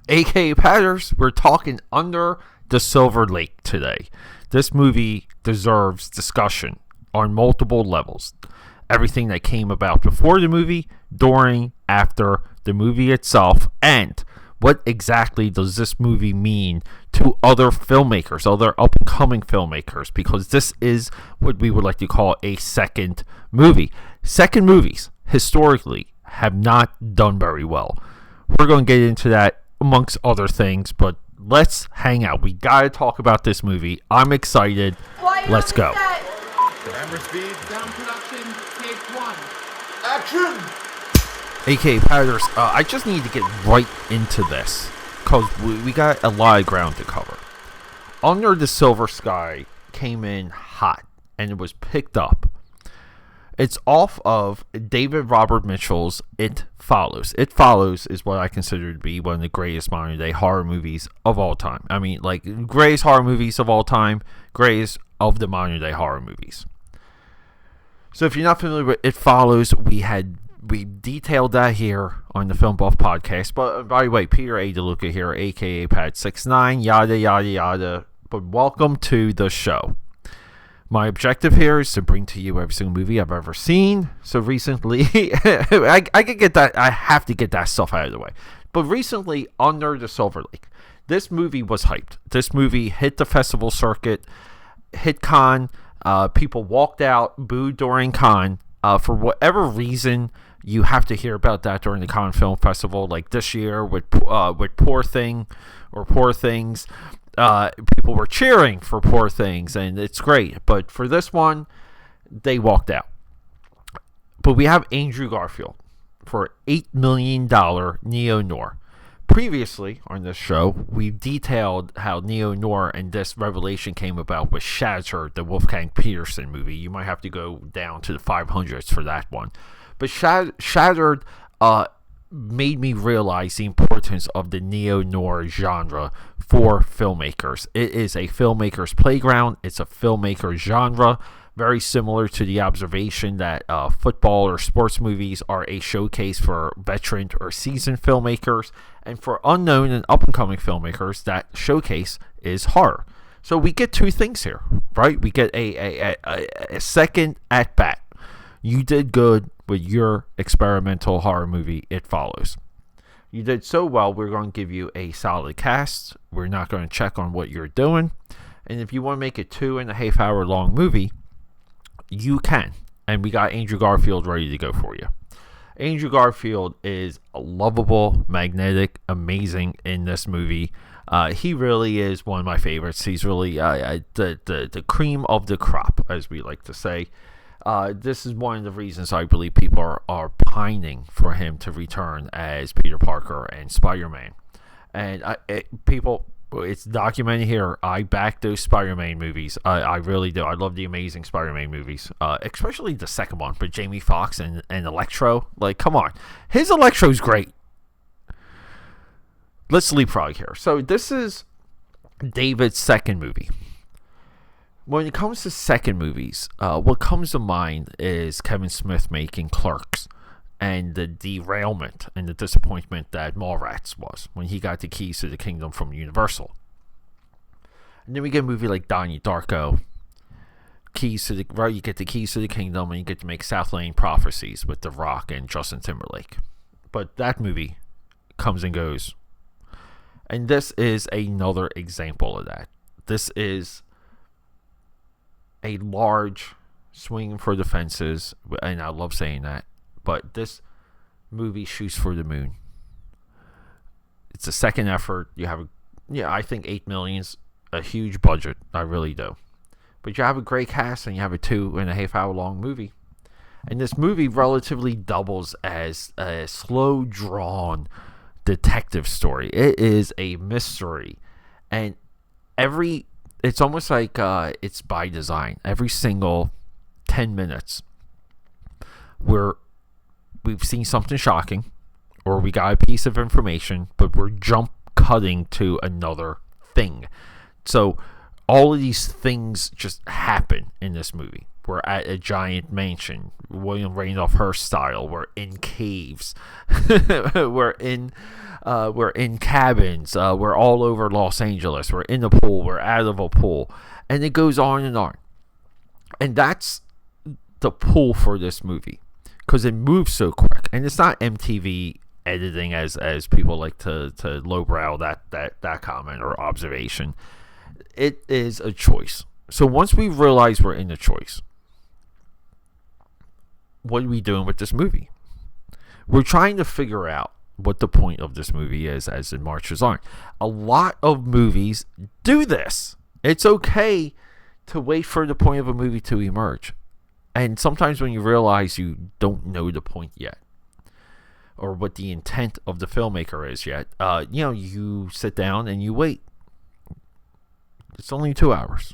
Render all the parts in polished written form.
AKAPADers, we're talking Under the Silver Lake today. This movie deserves discussion on multiple levels. Everything that came about before the movie, during, after the movie itself, and what exactly does this movie mean to other filmmakers, other up-and-coming filmmakers, because this is what we would like to call a second movie. Second movies, historically, have not done very well. We're going to get into that amongst other things, but let's hang out. We got to talk about this movie. I'm excited. Let's go. Camera speed, sound production, take one. Action! AKAPADers, I just need to get right into this because we got a lot of ground to cover. Under the Silver Sky came in hot and it was picked up. It's off of David Robert Mitchell's It Follows. It Follows is what I consider to be one of the greatest modern day horror movies of all time. I mean, like, greatest horror movies of all time, greatest of the modern day horror movies. So if you're not familiar with It Follows, we detailed that here on the Film Buff podcast. But by the way, Peter A. DeLuca here, aka Pad69, yada yada yada. But welcome to the show. My objective here is to bring to you every single movie I've ever seen. So recently, I can get that. I have to get that stuff out of the way. But recently, Under the Silver Lake, this movie was hyped. This movie hit the festival circuit, hit Cannes. People walked out, booed during Cannes. For whatever reason, you have to hear about that during the Cannes Film Festival. Like this year with Poor Thing or Poor Things. People were cheering for Poor Things, and it's great. But for this one, they walked out. But we have Andrew Garfield for $8 million neo-noir. Previously on this show, we detailed how neo-noir and this revelation came about with Shattered, the Wolfgang Peterson movie. You might have to go down to the 500s for that one. But Shattered made me realize the importance of the neo-noir genre for filmmakers. It is a filmmaker's playground. It's a filmmaker genre, very similar to the observation that football or sports movies are a showcase for veteran or seasoned filmmakers, and for unknown and up-and-coming filmmakers, that showcase is horror. So we get two things here, right? We get a second at-bat. You did good with your experimental horror movie, It Follows. You did so well, we're going to give you a solid cast. We're not going to check on what you're doing. And if you want to make a 2.5 hour long movie, you can. And we got Andrew Garfield ready to go for you. Andrew Garfield is lovable, magnetic, amazing in this movie. He really is one of my favorites. He's really the cream of the crop, as we like to say. This is one of the reasons I believe people are pining for him to return as Peter Parker and Spider-Man. And it's documented here. I back those Spider-Man movies. I really do. I love the Amazing Spider-Man movies, especially the second one with Jamie Foxx and Electro. Like, come on. His Electro's great. Let's leapfrog here. So this is David's second movie. When it comes to second movies, what comes to mind is Kevin Smith making Clerks and the derailment and the disappointment that Mallrats was when he got the keys to the kingdom from Universal. And then we get a movie like Donnie Darko. You get the keys to the kingdom, and you get to make Southland Prophecies with The Rock and Justin Timberlake. But that movie comes and goes. And this is another example of that. This is a large swing for the fences, and I love saying that, but this movie shoots for the moon. It's a second effort. I think $8 million's a huge budget. I really do. But you have a great cast, and you have a 2.5 hour long movie. And this movie relatively doubles as a slow drawn detective story. It is a mystery, and it's almost like it's by design. Every single 10 minutes, we've seen something shocking, or we got a piece of information, but we're jump cutting to another thing. So all of these things just happen in this movie. We're at a giant mansion, William Randolph Hearst style. We're in caves. we're in cabins. We're all over Los Angeles. We're in a pool. We're out of a pool, and it goes on and on. And that's the pull for this movie, because it moves so quick, and it's not MTV editing as people like to lowbrow that comment or observation. It is a choice. So once we realize we're in a choice, what are we doing with this movie? We're trying to figure out what the point of this movie is as it marches on. A lot of movies do this. It's okay to wait for the point of a movie to emerge. And sometimes when you realize you don't know the point yet, or what the intent of the filmmaker is yet, you sit down and you wait. It's only 2 hours.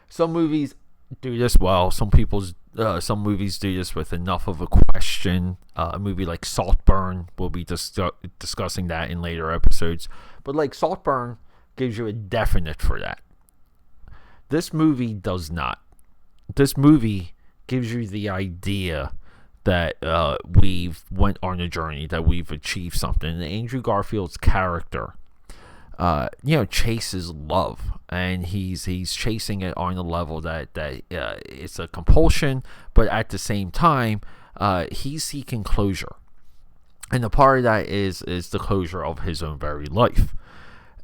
Some movies do this well. Some movies do this with enough of a question. A movie like Saltburn, we'll be discussing that in later episodes. But like Saltburn gives you a definite for that. This movie does not. This movie gives you the idea that we've went on a journey, that we've achieved something. And Andrew Garfield's character, chases love, and he's chasing it on a level that it's a compulsion, but at the same time, he's seeking closure, and the part of that is the closure of his own very life.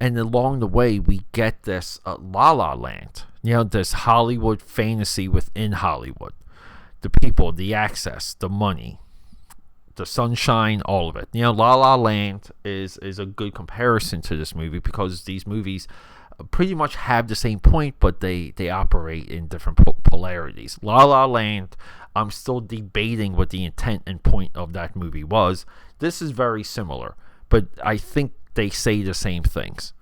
And along the way, we get this La La Land, this Hollywood fantasy within Hollywood. The people, the access, the money, the sunshine, all of it. La La Land is a good comparison to this movie, because these movies pretty much have the same point, but they operate in different polarities. La La Land, I'm still debating what the intent and point of that movie was. This is very similar, but I think they say the same things.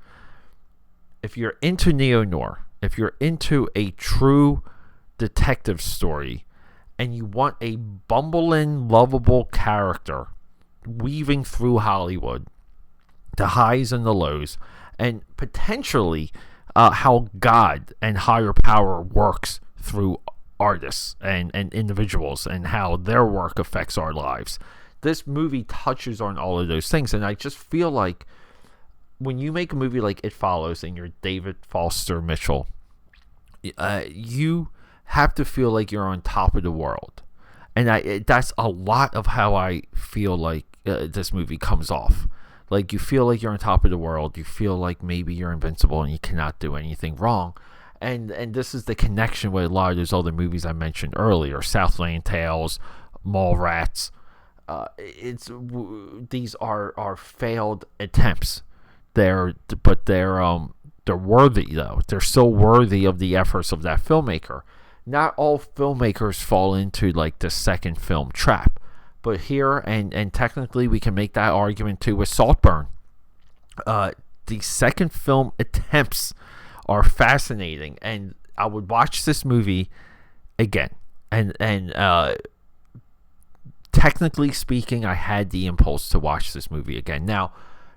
If you're into neo-noir, if you're into a true detective story, and you want a bumbling, lovable character weaving through Hollywood, the highs and the lows, and potentially how God and higher power works through artists and individuals, and how their work affects our lives. This movie touches on all of those things, and I just feel like when you make a movie like It Follows and you're David Foster Mitchell, you have to feel like you're on top of the world. And that's a lot of how I feel like this movie comes off. Like, you feel like you're on top of the world. You feel like maybe you're invincible and you cannot do anything wrong. And this is the connection with a lot of those other movies I mentioned earlier. Southland Tales, Mallrats. These are failed attempts. They're worthy, though. They're so worthy of the efforts of that filmmaker. Not all filmmakers fall into like the second film trap, but here, and technically we can make that argument too with Saltburn. The second film attempts are fascinating, and I would watch this movie again. And technically speaking, I had the impulse to watch this movie again. Now,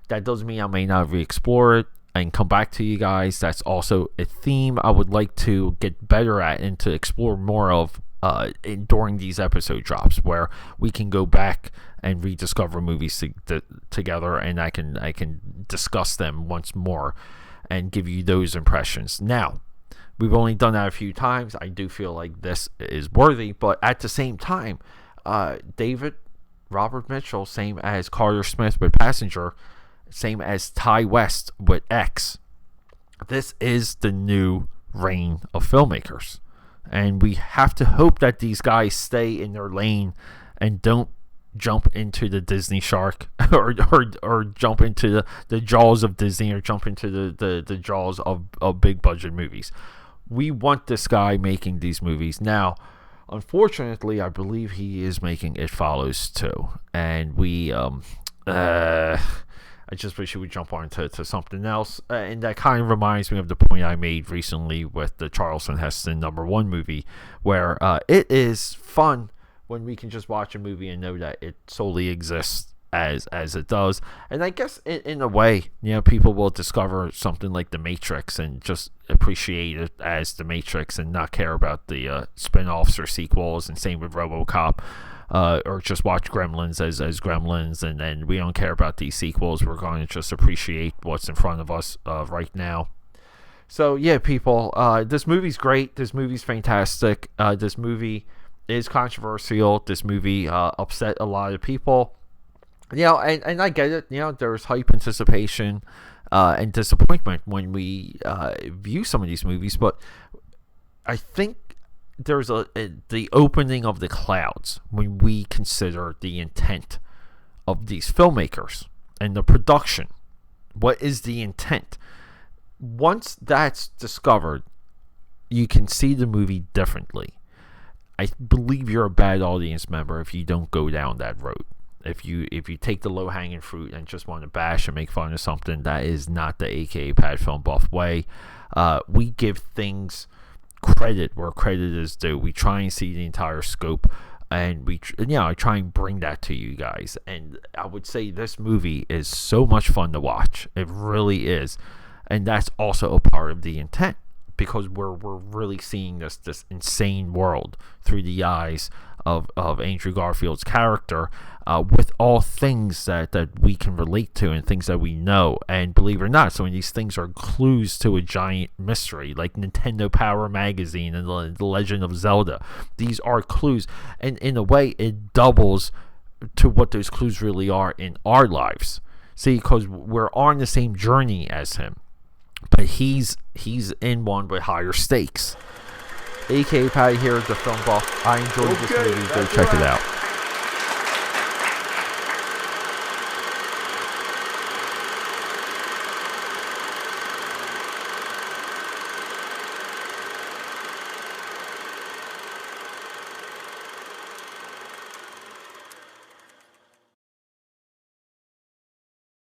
that doesn't mean I may not re-explore it and come back to you guys. That's also a theme I would like to get better at and to explore more of during these episode drops, where we can go back and rediscover movies together, and I can discuss them once more and give you those impressions. Now, we've only done that a few times. I do feel like this is worthy, but at the same time, David Robert Mitchell, same as Carter Smith with Passenger, same as Ty West with X. This is the new reign of filmmakers, and we have to hope that these guys stay in their lane and don't jump into the Disney shark or jump into the jaws of Disney, or jump into the jaws of big budget movies. We want this guy making these movies. Now, unfortunately, I believe he is making It Follows too, and I just wish he would jump on to something else. And that kind of reminds me of the point I made recently with the Charlton Heston #1 movie, where it is fun when we can just watch a movie and know that it solely exists as it does. And I guess in a way, people will discover something like The Matrix and just appreciate it as The Matrix and not care about the spin-offs or sequels, and same with RoboCop. Or just watch Gremlins as Gremlins, and we don't care about these sequels. We're going to just appreciate what's in front of us right now. So yeah, people, this movie's great. This movie's fantastic. This movie is controversial. This movie upset a lot of people. And I get it. There's hype, anticipation, and disappointment when we view some of these movies. But I think there's the opening of the clouds when we consider the intent of these filmmakers and the production. What is the intent? Once that's discovered, you can see the movie differently. I believe you're a bad audience member if you don't go down that road. If you take the low-hanging fruit and just want to bash and make fun of something, that is not the AKAPAD Film Buff way. We give things credit where credit is due. We try and see the entire scope, and I try and bring that to you guys. And I would say this movie is so much fun to watch. It really is. And that's also a part of the intent, because we're really seeing this insane world through the eyes of Andrew Garfield's character, with all things that we can relate to and things that we know. And believe it or not, some of these things are clues to a giant mystery, like Nintendo Power Magazine and the Legend of Zelda. These are clues, and in a way, it doubles to what those clues really are in our lives. See, because we're on the same journey as him, but he's in one with higher stakes. AKAPAD here at the Film Buff. I enjoyed this movie. Go check it out.